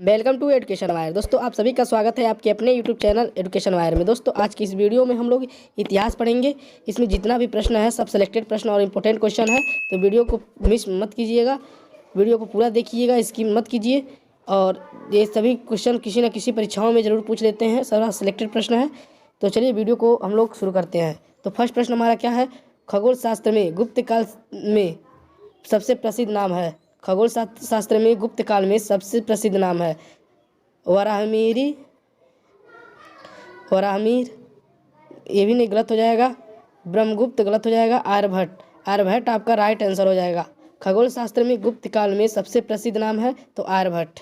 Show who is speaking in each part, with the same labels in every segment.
Speaker 1: Welcome to education wire. दोस्तों आप सभी का स्वागत है आपके अपने यूट्यूब चैनल एजुकेशन वायर में। दोस्तों आज की इस वीडियो में हम लोग इतिहास पढ़ेंगे। इसमें जितना भी प्रश्न है सब सिलेक्टेड प्रश्न और इम्पोर्टेंट क्वेश्चन है, तो वीडियो को मिस मत कीजिएगा, वीडियो को पूरा देखिएगा, स्किप मत कीजिए। और ये सभी क्वेश्चन किसी न किसी परीक्षाओं में ज़रूर पूछ लेते हैं, सारा सिलेक्टेड प्रश्न है। तो चलिए वीडियो को हम लोग शुरू करते हैं। तो फर्स्ट प्रश्न हमारा क्या है, खगोल शास्त्र में गुप्त काल में सबसे प्रसिद्ध नाम है। खगोल शास्त्र में गुप्त काल में सबसे प्रसिद्ध नाम है वराहमिर। ये भी नहीं, गलत हो जाएगा। ब्रह्मगुप्त गलत हो जाएगा। आर्यभट्ट आपका राइट आंसर हो जाएगा। खगोल शास्त्र में गुप्त काल में सबसे प्रसिद्ध नाम है तो आर्यभट्ट।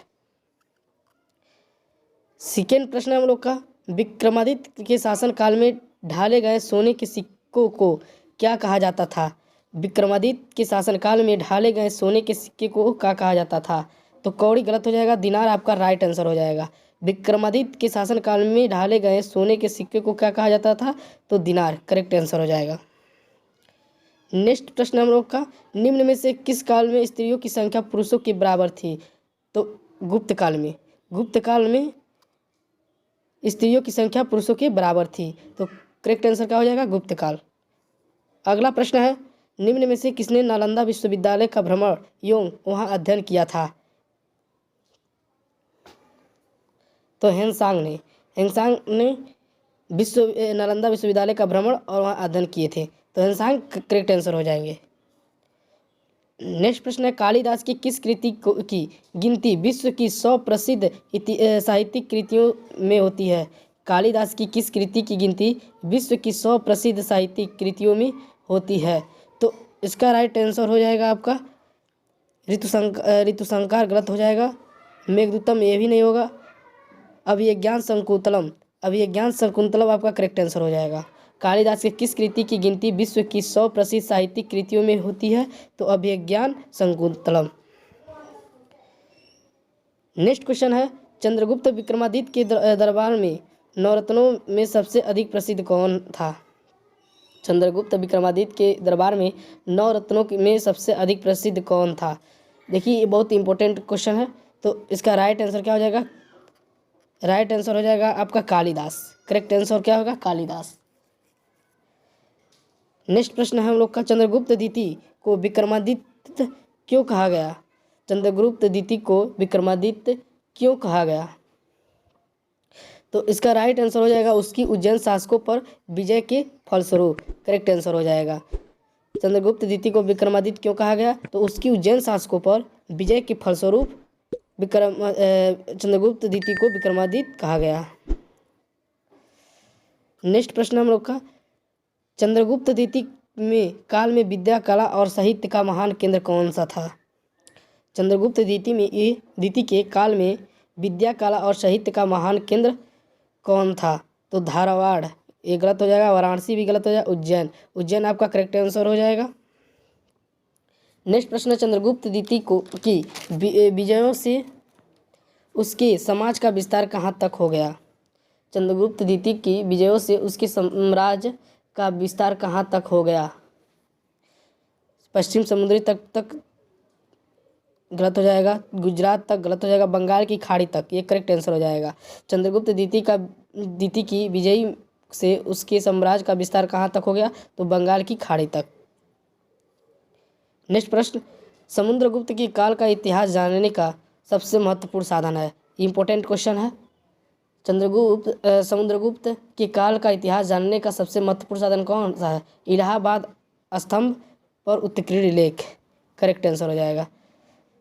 Speaker 1: सेकेंड प्रश्न है हम लोग का, विक्रमादित्य के शासन काल में ढाले गए सोने के सिक्कों को क्या कहा जाता था। विक्रमादित्य के शासनकाल में ढाले गए सोने के सिक्के को क्या कहा जाता था। तो कौड़ी गलत हो जाएगा, दिनार आपका राइट आंसर हो जाएगा। विक्रमादित्य के शासनकाल में ढाले गए सोने के सिक्के को क्या कहा जाता था, तो दिनार करेक्ट आंसर हो जाएगा। नेक्स्ट प्रश्न हम लोग का, निम्न में से किस काल में स्त्रियों की संख्या पुरुषों के बराबर थी। तो गुप्त काल में स्त्रियों की संख्या पुरुषों के बराबर थी, तो करेक्ट आंसर क्या हो जाएगा, गुप्त काल। अगला प्रश्न है, निम्न में से किसने नालंदा विश्वविद्यालय का भ्रमण एवं वहां अध्ययन किया था। तो हेनसांग ने नालंदा विश्वविद्यालय का भ्रमण और वहां अध्ययन किए थे, तो हेनसांग करेक्ट आंसर हो जाएंगे। नेक्स्ट प्रश्न है, कालिदास की किस कृति की गिनती विश्व की 100 प्रसिद्ध साहित्यिक कृतियों में होती है। कालिदास की किस कृति की गिनती विश्व की 100 प्रसिद्ध साहित्यिक कृतियों में होती है। तो इसका राइट आंसर हो जाएगा आपका ऋतुसंकार गलत हो जाएगा। मेघदूतम ये भी नहीं होगा। अभिज्ञान शकुंतलम आपका करेक्ट आंसर हो जाएगा। कालिदास के किस कृति की गिनती विश्व की 100 प्रसिद्ध साहित्यिक कृतियों में होती है, तो अभिज्ञान शकुंतलम। नेक्स्ट क्वेश्चन है, चंद्रगुप्त विक्रमादित्य के दरबार में नवरत्नों में सबसे अधिक प्रसिद्ध कौन था। चंद्रगुप्त विक्रमादित्य के दरबार में नवरत्नों में सबसे अधिक प्रसिद्ध कौन था। देखिए ये बहुत इंपॉर्टेंट क्वेश्चन है, तो इसका राइट आंसर क्या हो जाएगा, राइट आंसर हो जाएगा आपका कालिदास। करेक्ट आंसर क्या होगा, कालिदास। नेक्स्ट प्रश्न है हम लोग का, चंद्रगुप्त द्वितीय को विक्रमादित्य क्यों कहा गया। चंद्रगुप्त द्वितीय को विक्रमादित्य क्यों कहा गया, तो इसका राइट आंसर हो जाएगा उसकी उज्जैन शासकों पर विजय के फलस्वरूप। करेक्ट आंसर हो जाएगा। चंद्रगुप्त द्वितीय को विक्रमादित्य क्यों कहा गया, तो उसकी उज्जैन शासकों पर विजय के फलस्वरूप चंद्रगुप्त द्वितीय को विक्रमादित्य कहा गया। नेक्स्ट प्रश्न हम लोग का, चंद्रगुप्त द्वितीय में काल में विद्या कला और साहित्य का महान केंद्र कौन सा था। चंद्रगुप्त द्वितीय के काल में विद्या कला और साहित्य का महान केंद्र कौन था, तो धारवाड़ ये गलत हो जाएगा। वाराणसी भी गलत हो जाएगा। उज्जैन आपका करेक्ट आंसर हो जाएगा। नेक्स्ट प्रश्न है, चंद्रगुप्त द्वितीय की विजयों से उसके समाज का विस्तार कहाँ तक हो गया। चंद्रगुप्त द्वितीय की विजयों से उसके साम्राज्य का विस्तार कहाँ तक हो गया। पश्चिम समुद्री तक गलत हो जाएगा। गुजरात तक गलत हो जाएगा। बंगाल की खाड़ी तक, ये करेक्ट आंसर हो जाएगा। चंद्रगुप्त द्वितीय की विजयी से उसके साम्राज्य का विस्तार कहाँ तक हो गया, तो बंगाल की खाड़ी तक। नेक्स्ट प्रश्न, समुद्रगुप्त की काल का इतिहास जानने का सबसे महत्वपूर्ण साधन है। इंपॉर्टेंट क्वेश्चन है। समुद्रगुप्त के काल का इतिहास जानने का सबसे महत्वपूर्ण साधन कौन सा है। इलाहाबाद स्तंभ पर उत्कीर्ण लेख करेक्ट आंसर हो जाएगा।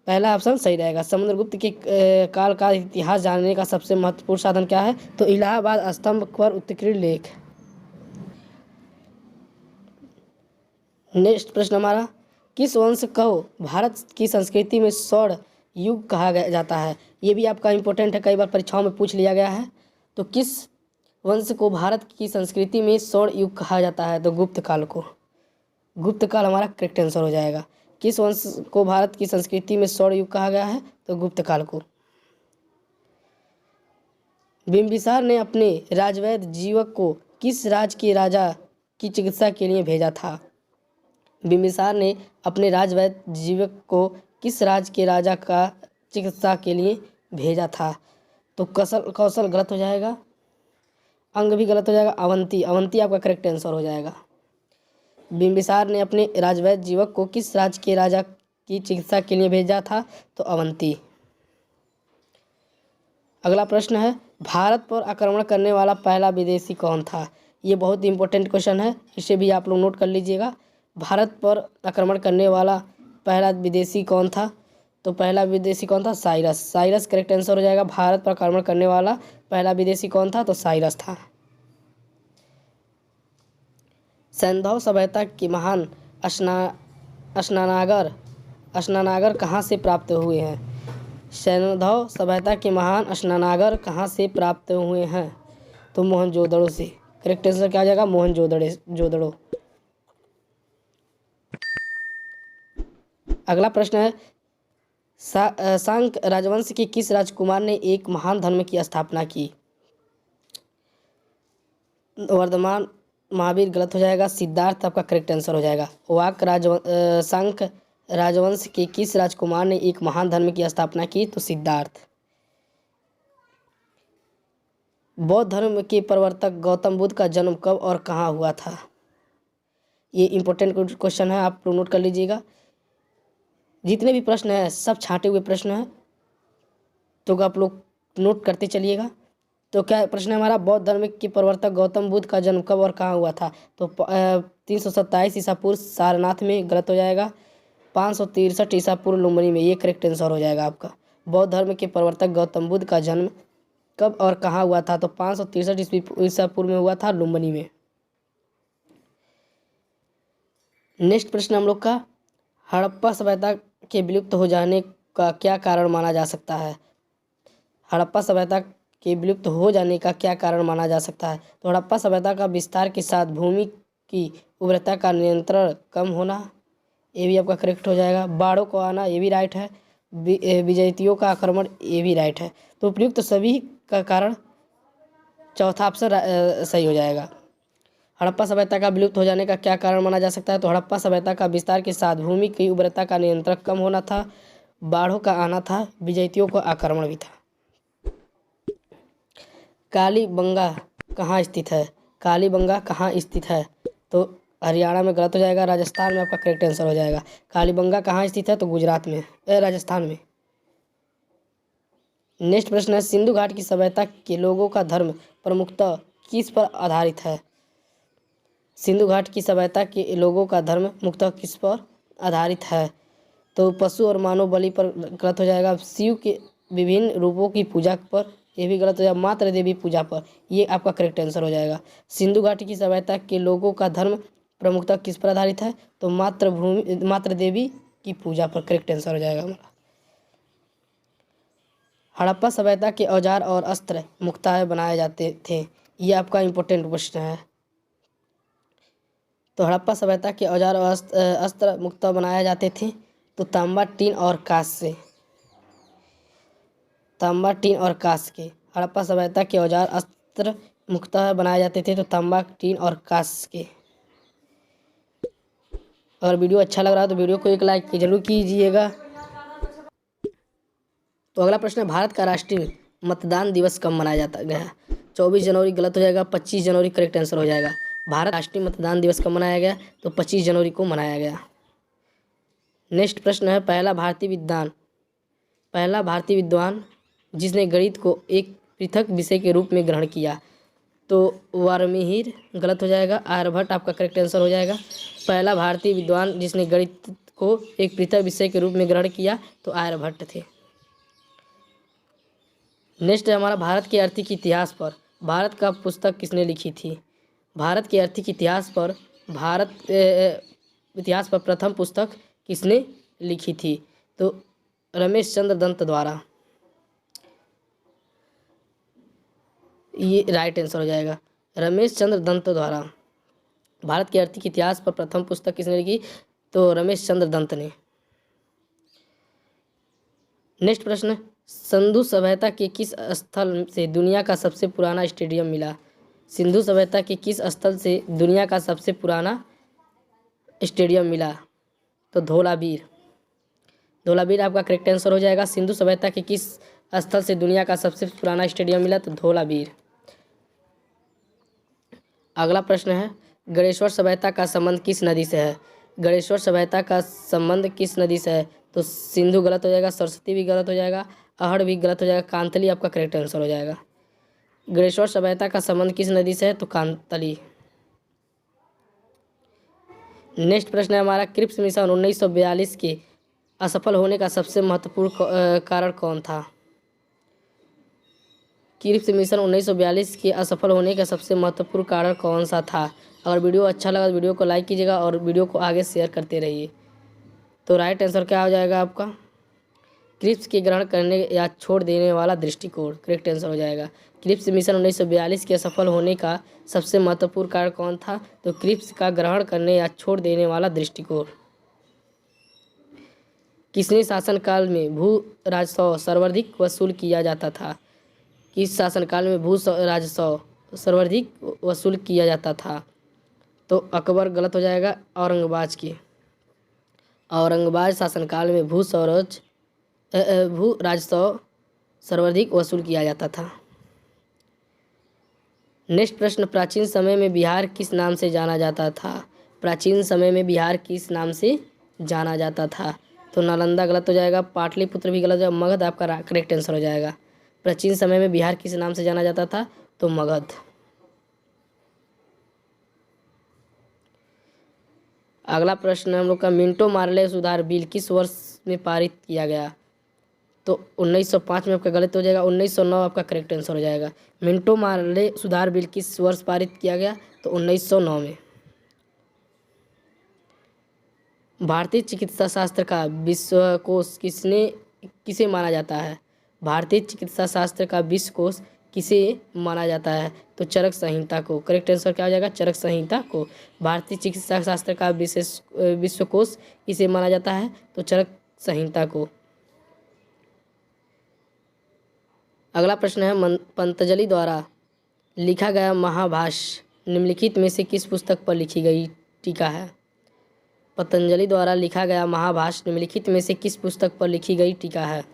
Speaker 1: पहला ऑप्शन सही रहेगा। समुद्रगुप्त के काल का इतिहास जानने का सबसे महत्वपूर्ण साधन क्या है, तो इलाहाबाद स्तंभ पर उत्कीर्ण लेख। नेक्स्ट प्रश्न हमारा, किस वंश को भारत की संस्कृति में स्वर्ण युग कहा जाता है। ये भी आपका इंपॉर्टेंट है, कई बार परीक्षाओं में पूछ लिया गया है। तो किस वंश को भारत की संस्कृति में स्वर्ण युग कहा जाता है, तो गुप्त काल को। गुप्त काल हमारा करेक्ट आंसर हो जाएगा। किस वंश को भारत की संस्कृति में स्वर्ण युग कहा गया है, तो गुप्त काल को। बिंबिसार ने अपने राजवैद्य जीवक को किस राज्य के राजा की चिकित्सा के लिए भेजा था। बिंबिसार ने अपने राजवैद्य जीवक को किस राज्य के राजा का चिकित्सा के लिए भेजा था। तो कौशल कौशल गलत हो जाएगा, अंग भी गलत हो जाएगा, अवंती अवंती आपका करेक्ट आंसर हो जाएगा। बिंबिसार ने अपने राजवैद्य जीवक को किस राज्य के राजा की चिकित्सा के लिए भेजा था? तो अवंती। अगला प्रश्न है, भारत पर आक्रमण करने वाला पहला विदेशी कौन था? ये बहुत इंपॉर्टेंट क्वेश्चन है, इसे भी आप लोग नोट कर लीजिएगा। भारत पर आक्रमण करने वाला पहला विदेशी कौन था? तो पहला विदेशी कौन था? साइरस। साइरस करेक्ट आंसर हो जाएगा। भारत पर आक्रमण करने वाला पहला विदेशी कौन था? तो साइरस था। सैंधव सभ्यता के महान स्नानागार कहाँ से प्राप्त हुए हैं? सैंधव सभ्यता के महान स्नानागार कहाँ से प्राप्त हुए हैं? तो मोहनजोदड़ो से। करेक्ट आंसर क्या आ जाएगा? मोहनजोदड़ो। अगला प्रश्न है, सांक राजवंश के किस राजकुमार ने एक महान धर्म की स्थापना की? वर्धमान महावीर गलत हो जाएगा। सिद्धार्थ आपका करेक्ट आंसर हो जाएगा। सांक राजवंश के किस राजकुमार ने एक महान धर्म की स्थापना की? तो सिद्धार्थ। बौद्ध धर्म के प्रवर्तक गौतम बुद्ध का जन्म कब और कहाँ हुआ था? ये इंपॉर्टेंट क्वेश्चन है, आप लोग नोट कर लीजिएगा। जितने भी प्रश्न हैं सब छांटे हुए प्रश्न हैं, तो आप लोग नोट करते चलिएगा। तो क्या प्रश्न है हमारा? बौद्ध धर्म के प्रवर्तक गौतम बुद्ध का जन्म कब और कहाँ हुआ था? तो 327 ईसा पूर्व सारनाथ में गलत हो जाएगा। 563 ईसा पूर्व लुम्बिनी में, ये करेक्ट आंसर हो जाएगा आपका। बौद्ध धर्म के प्रवर्तक गौतम बुद्ध का जन्म कब और कहाँ हुआ था? तो 563 ईसा पूर्व में हुआ था, लुम्बिनी में। नेक्स्ट प्रश्न हम लोग का, हड़प्पा सभ्यता के विलुप्त हो जाने का क्या कारण माना जा सकता है? हड़प्पा सभ्यता के विलुप्त हो जाने का क्या कारण माना जा सकता है? तो हड़प्पा सभ्यता का विस्तार के साथ भूमि की उर्वरता का नियंत्रण कम होना, ये भी आपका करेक्ट हो जाएगा। बाढ़ों को आना, ये भी राइट है। विजयतियों का आक्रमण, ये भी राइट है। तो उपयुक्त सभी का कारण चौथा ऑप्शन सही हो जाएगा। हड़प्पा सभ्यता का विलुप्त हो जाने का क्या कारण माना जा सकता है? तो हड़प्पा सभ्यता का विस्तार के साथ भूमि की उर्वरता का नियंत्रण कम होना था, बाढ़ों का आना था, विजयतियों का आक्रमण भी था। कालीबंगा कहाँ स्थित है? कालीबंगा कहाँ स्थित है? तो हरियाणा में गलत हो जाएगा। राजस्थान में आपका करेक्ट आंसर हो जाएगा। कालीबंगा कहाँ स्थित है? तो गुजरात में, राजस्थान में। नेक्स्ट प्रश्न है, सिंधु घाट की सभ्यता के लोगों का धर्म प्रमुखतः किस पर आधारित है? सिंधु घाट की सभ्यता के लोगों का धर्म मुख्यतः किस पर आधारित है? तो पशु और मानव बलि पर गलत हो जाएगा। शिव के विभिन्न रूपों की पूजा पर, ये भी गलत हो जाएगा। मात्र देवी पूजा पर, ये आपका करेक्ट आंसर हो जाएगा। सिंधु घाटी की सभ्यता के लोगों का धर्म प्रमुखतः किस पर आधारित है? तो मात्र देवी की पूजा पर, करेक्ट आंसर हो जाएगा हमारा। हड़प्पा सभ्यता के औजार और अस्त्र मुख्यतः बनाए जाते थे, ये आपका इंपॉर्टेंट प्रश्न है। तो हड़प्पा सभ्यता के औजार और अस्त्र मुख्यतः बनाए जाते थे तो तांबा, टीन और कांच से। तांबा, टीन और कांच के हड़प्पा सभ्यता के औजार अस्त्र मुख्यतः बनाए जाते थे तो तांबा, टीन और कांच के। अगर वीडियो अच्छा लग रहा है तो वीडियो को एक लाइक जरूर कीजिएगा। तो अगला प्रश्न है, भारत का राष्ट्रीय मतदान दिवस कब मनाया जाता गया? 24 जनवरी गलत हो जाएगा। 25 जनवरी करेक्ट आंसर हो जाएगा। भारत राष्ट्रीय मतदान दिवस कब मनाया गया? तो 25 जनवरी को मनाया गया। नेक्स्ट प्रश्न है, पहला भारतीय विद्वान जिसने गणित को एक पृथक विषय के रूप में ग्रहण किया? तो वाल्मीकि गलत हो जाएगा। आर्यभट्ट आपका करेक्ट आंसर हो जाएगा। पहला भारतीय विद्वान जिसने गणित को एक पृथक विषय के रूप में ग्रहण किया तो आर्यभट्ट थे। नेक्स्ट है हमारा, भारत के आर्थिक इतिहास पर भारत का पुस्तक किसने लिखी थी? भारत के आर्थिक इतिहास पर प्रथम पुस्तक किसने लिखी थी? तो रमेश चंद्र दत्त द्वारा, ये राइट आंसर हो जाएगा। रमेश चंद्र दत्त द्वारा भारत के आर्थिक इतिहास पर प्रथम पुस्तक किसने लिखी? तो रमेश चंद्र दत्त ने। नेक्स्ट प्रश्न, सिंधु सभ्यता के किस स्थल से दुनिया का सबसे पुराना स्टेडियम मिला? सिंधु सभ्यता के किस स्थल से दुनिया का सबसे पुराना स्टेडियम मिला? तो धौलावीर आपका करेक्ट आंसर हो जाएगा। सिंधु सभ्यता के किस स्थल से दुनिया का सबसे पुराना स्टेडियम मिला? तो धौलावीर। अगला प्रश्न है, गणेश्वर सभ्यता का संबंध किस नदी से है? गणेश्वर सभ्यता का संबंध किस नदी से है? तो सिंधु गलत हो जाएगा, सरस्वती भी गलत हो जाएगा, अहड़ भी गलत हो जाएगा, कांतली आपका करेक्ट आंसर हो जाएगा। गणेश्वर सभ्यता का संबंध किस नदी से है? तो कांतली। नेक्स्ट प्रश्न है हमारा, क्रिप्स मिशन 1942 के असफल होने का सबसे महत्वपूर्ण कारण कौन था? क्रिप्स मिशन 1942 के असफल होने का सबसे महत्वपूर्ण कारण कौन सा था? अगर वीडियो अच्छा लगा तो वीडियो को लाइक कीजिएगा और वीडियो को आगे शेयर करते रहिए। तो राइट आंसर क्या हो जाएगा आपका? क्रिप्स के ग्रहण करने या छोड़ देने वाला दृष्टिकोण करेक्ट आंसर हो जाएगा। क्रिप्स मिशन 1942 के असफल होने का सबसे महत्वपूर्ण कारण कौन था? तो क्रिप्स का ग्रहण करने या छोड़ देने वाला दृष्टिकोण। किसने शासनकाल में भू राजस्व सर्वाधिक वसूल किया जाता था? किस शासनकाल में भू राजस्व सर्वाधिक वसूल किया जाता था? तो अकबर गलत हो जाएगा, औरंगबाज की। औरंगबाज शासनकाल में भू राजस्व सर्वाधिक वसूल किया जाता था। नेक्स्ट प्रश्न, प्राचीन समय में बिहार किस नाम से जाना जाता था? प्राचीन समय में बिहार किस नाम से जाना जाता था? तो नालंदा गलत हो जाएगा, पाटलिपुत्र भी गलत हो जाएगा, मगध आपका करेक्ट आंसर हो जाएगा। प्राचीन समय में बिहार किस नाम से जाना जाता था? तो मगध। अगला प्रश्न हम लोग का, मिंटो मार्ले सुधार बिल किस वर्ष में पारित किया गया? तो 1905 में आपका गलत हो जाएगा, 1909 आपका करेक्ट आंसर हो जाएगा। मिंटो मार्ले सुधार बिल किस वर्ष पारित किया गया? तो 1909 में। भारतीय चिकित्सा शास्त्र का विश्वकोश किसे माना जाता है? भारतीय चिकित्सा शास्त्र का विश्वकोश किसे माना जाता है? तो चरक संहिता को। करेक्ट आंसर क्या हो जाएगा? चरक संहिता को। भारतीय चिकित्सा शास्त्र का विश्वकोश किसे माना जाता है? तो चरक संहिता को। अगला प्रश्न है, पतंजलि द्वारा लिखा गया महाभाष्य निम्नलिखित में से किस पुस्तक पर लिखी गई टीका है? पतंजलि द्वारा लिखा गया महाभाष्य निम्नलिखित में से किस पुस्तक पर लिखी गई टीका है?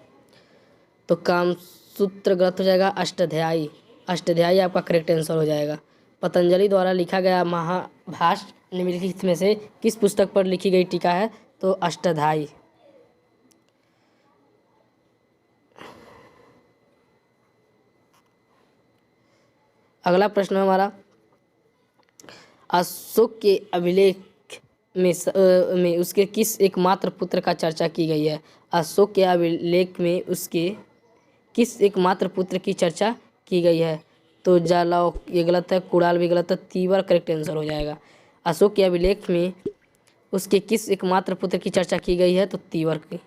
Speaker 1: तो कामसूत्र गलत हो जाएगा, अष्टाध्यायी। अष्टाध्यायी आपका करेक्ट आंसर हो जाएगा। पतंजलि द्वारा लिखा गया महाभाष्य निम्नलिखित में से किस पुस्तक पर लिखी गई टीका है? तो अष्टाध्यायी। अगला प्रश्न हमारा, अशोक के अभिलेख में उसके किस एकमात्र पुत्र का चर्चा की गई है? अशोक के अभिलेख में उसके किस एकमात्र पुत्र की चर्चा की गई है? तो जालौक ये गलत है, कुड़ाल भी गलत है, तीवर करेक्ट आंसर हो जाएगा। अशोक के अभिलेख में उसके किस एकमात्र पुत्र की चर्चा की गई है? तो तीवर की।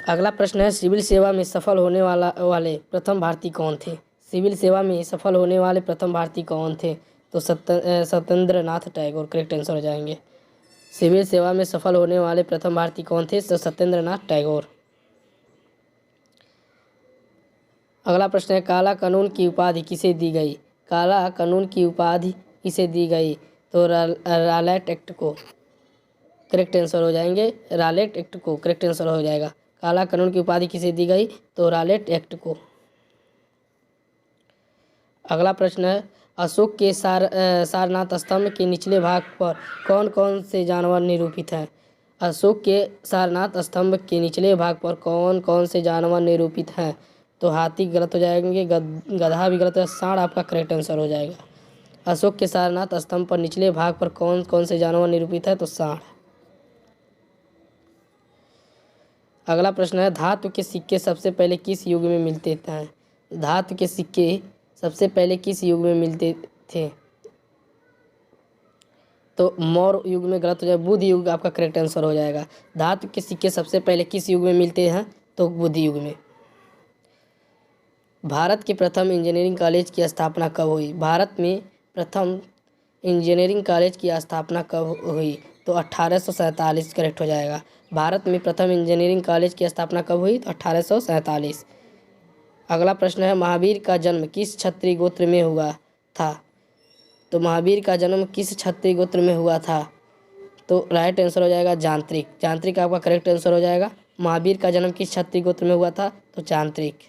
Speaker 1: अगला प्रश्न है, सिविल सेवा में सफल होने वाले प्रथम भारतीय कौन थे? सिविल सेवा में सफल होने वाले प्रथम भारतीय कौन थे? तो सत्येंद्र नाथ टैगोर करेक्ट आंसर हो जाएंगे। सिविल सेवा में सफल होने वाले प्रथम भारतीय कौन थे? तो सत्येंद्र नाथ टैगोर। अगला प्रश्न है, काला कानून की उपाधि किसे दी गई? काला कानून की उपाधि किसे दी गई? तो रॉलेट एक्ट को। करेक्ट आंसर हो जाएंगे, रॉलेट एक्ट को करेक्ट आंसर हो जाएगा। काला कानून की उपाधि किसे दी गई? तो रॉलेट एक्ट को। अगला प्रश्न है, अशोक के सारनाथ स्तंभ के निचले भाग पर कौन कौन से जानवर निरूपित हैं? अशोक के सारनाथ स्तंभ के निचले भाग पर कौन कौन से जानवर निरूपित हैं? तो हाथी गलत हो जाएंगे, गधा भी गलत है, सांड आपका करेक्ट आंसर हो जाएगा। अशोक के सारनाथ स्तंभ पर निचले भाग पर कौन कौन से जानवर निरूपित है? तो सांड। अगला प्रश्न है, धातु के सिक्के सबसे पहले किस युग में मिलते थे? धातु के सिक्के सबसे पहले किस युग में मिलते थे? तो मौर्य युग में गलत हो जाएगा, बुद्ध युग आपका करेक्ट आंसर हो जाएगा। धातु के सिक्के सबसे पहले किस युग में मिलते हैं? तो बुद्ध युग में। भारत के प्रथम इंजीनियरिंग कॉलेज की स्थापना कब हुई? भारत में प्रथम इंजीनियरिंग कॉलेज की स्थापना कब हुई? तो 1847 करेक्ट हो जाएगा। भारत में प्रथम इंजीनियरिंग कॉलेज की स्थापना कब हुई? तो 1847। अगला प्रश्न है, महावीर का जन्म किस क्षत्रिय गोत्र में हुआ था? तो महावीर का जन्म किस क्षत्रिय गोत्र में हुआ था? तो राइट आंसर हो जाएगा यांत्रिक। यांत्रिक आपका करेक्ट आंसर हो जाएगा। महावीर का जन्म किस क्षत्रिय गोत्र में हुआ था? तो यांत्रिक।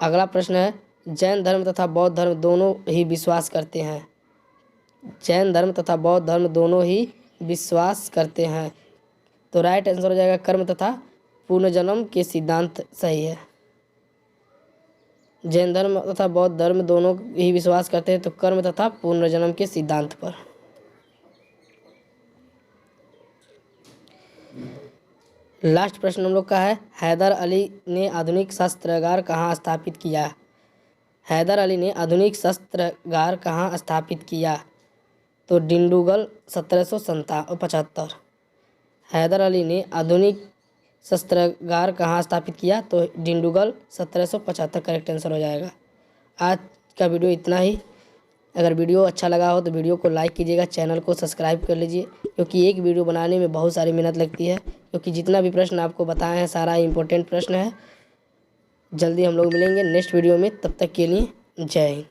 Speaker 1: अगला प्रश्न है, जैन धर्म तथा बौद्ध धर्म दोनों ही विश्वास करते हैं। जैन धर्म तथा बौद्ध धर्म दोनों ही विश्वास करते हैं। तो राइट आंसर हो जाएगा कर्म तथा पुनर्जन्म के सिद्धांत सही है। जैन धर्म तथा बौद्ध धर्म दोनों ही विश्वास करते हैं तो कर्म तथा पुनर्जन्म के सिद्धांत पर। लास्ट प्रश्न हम लोग का है, हैदर अली ने आधुनिक शस्त्रागार कहाँ स्थापित किया? हैदर अली ने आधुनिक शस्त्रागार कहाँ स्थापित किया? तो डिंडुगल 1775। हैदर अली ने आधुनिक शस्त्रागार कहाँ स्थापित किया? तो डिंडुगल 1775 करेक्ट आंसर हो जाएगा। आज का वीडियो इतना ही। अगर वीडियो अच्छा लगा हो तो वीडियो को लाइक कीजिएगा, चैनल को सब्सक्राइब कर लीजिए, क्योंकि एक वीडियो बनाने में बहुत सारी मेहनत लगती है। क्योंकि जितना भी प्रश्न आपको बताए हैं सारा इम्पोर्टेंट प्रश्न है। जल्दी हम लोग मिलेंगे नेक्स्ट वीडियो में, तब तक के लिए जय हिंद।